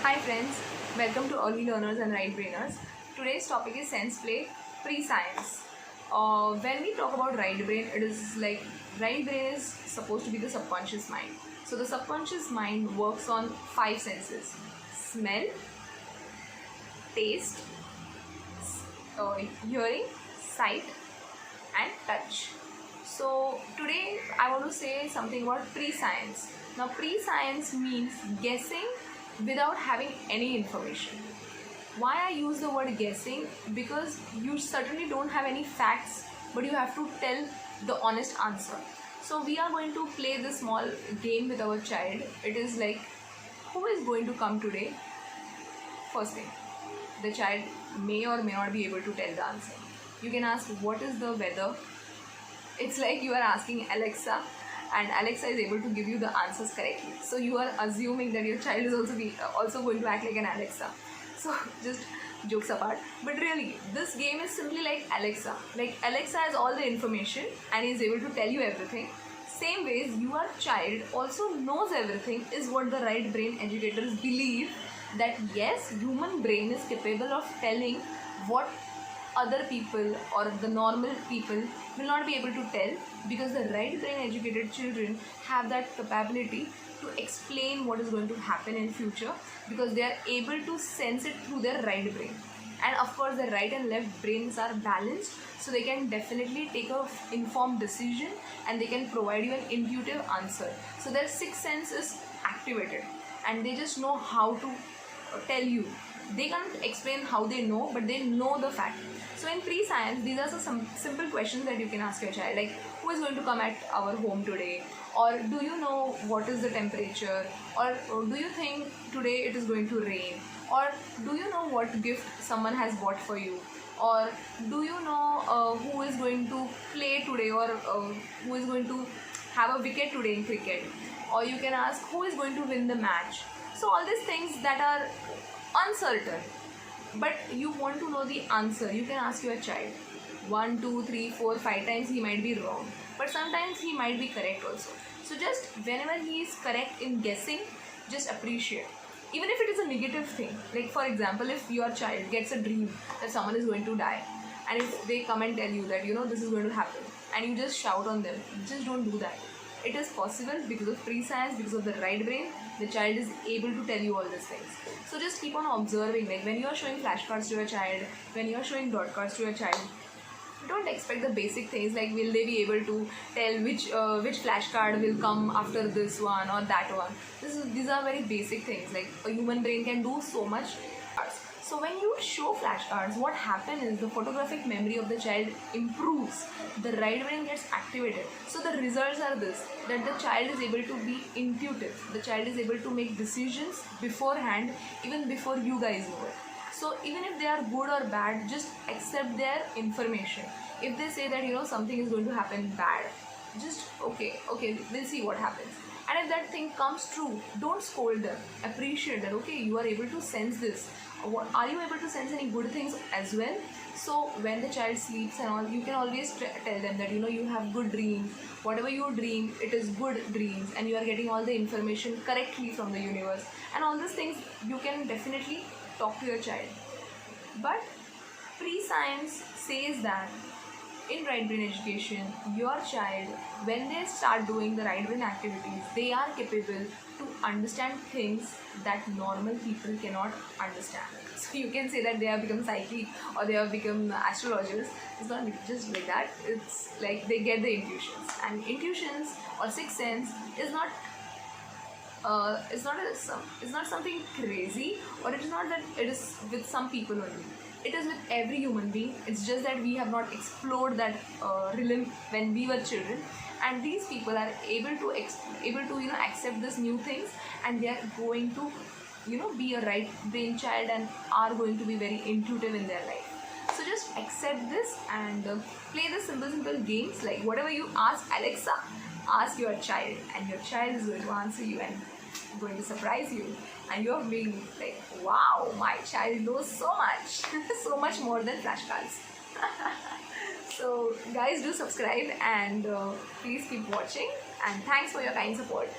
Hi friends, welcome to Early Learners and Right Brainers. Today's topic is sense play, pre-science. When we talk about right brain, it is like right brain is supposed to be the subconscious mind. So the subconscious mind works on five senses: smell, taste, hearing, sight, and touch. So today I want to say something about pre-science. Now pre-science means guessing without having any information. Why I use the word guessing? Because you certainly don't have any facts, but you have to tell the honest answer. So we are going to play this small game with our child. It is like, who is going to come today? First thing, the child may or may not be able to tell the answer. You can ask, what is the weather? It's like you are asking Alexa, and Alexa is able to give you the answers correctly. So you are assuming that your child is also going to act like an Alexa. So just jokes apart, but really this game is simply like Alexa. Like Alexa has all the information and is able to tell you everything. Same ways your child also knows everything is what the right brain educators believe, that yes, human brain is capable of telling what other people or the normal people will not be able to tell, because the right brain educated children have that capability to explain what is going to happen in future, because they are able to sense it through their right brain. And of course the right and left brains are balanced, so they can definitely take a informed decision and they can provide you an intuitive answer. So their sixth sense is activated and they just know how to tell you. They can't explain how they know, but they know the fact. So in pre-science, these are some simple questions that you can ask your child, like who is going to come at our home today, or do you know what is the temperature, or do you think today it is going to rain, or do you know what gift someone has bought for you, or do you know who is going to play today, or who is going to have a wicket today in cricket, or you can ask who is going to win the match. So all these things that are uncertain, but you want to know the answer, you can ask your child 1, 2, 3, 4, 5 times. He might be wrong, but sometimes he might be correct also. So just whenever he is correct in guessing, just appreciate, even if it is a negative thing. Like for example, if your child gets a dream that someone is going to die, and if they come and tell you that this is going to happen, and you just shout on them, just don't do that. It is possible because of pre-science, because of the right brain, the child is able to tell you all these things. So just keep on observing, like when you are showing flashcards to your child, when you are showing dot cards to your child, don't expect the basic things like will they be able to tell which flashcard will come after this one or that one. These are very basic things, like a human brain can do so much. So when you show flashcards, what happens is the photographic memory of the child improves, the right brain gets activated. So the results are this, that the child is able to be intuitive, the child is able to make decisions beforehand, even before you guys know it. So even if they are good or bad, just accept their information. If they say that something is going to happen bad, just okay, we'll see what happens. And if that thing comes true, don't scold them, appreciate that, okay, you are able to sense this. Are you able to sense any good things as well? So when the child sleeps and all, you can always tell them that you have good dreams. Whatever you dream, it is good dreams, and you are getting all the information correctly from the universe. And all these things you can definitely talk to your child. But pre-science says that in right brain education, your child, when they start doing the right brain activities, they are capable to understand things that normal people cannot understand. So you can say that they have become psychic or they have become astrologers. It's not just like that. It's like they get the intuitions, and intuitions or sixth sense is not it's not something crazy, or it is not that it is with some people only. It is with every human being. It's just that we have not explored that realm when we were children, and these people are able to accept these new things, and they are going to be a right brain child and are going to be very intuitive in their life. So just accept this and play the simple games, like whatever you ask Alexa, ask your child, and your child is going to answer you and going to surprise you, and you're being like, wow, my child knows so much so much more than flashcards. So guys, do subscribe and please keep watching, and thanks for your kind support.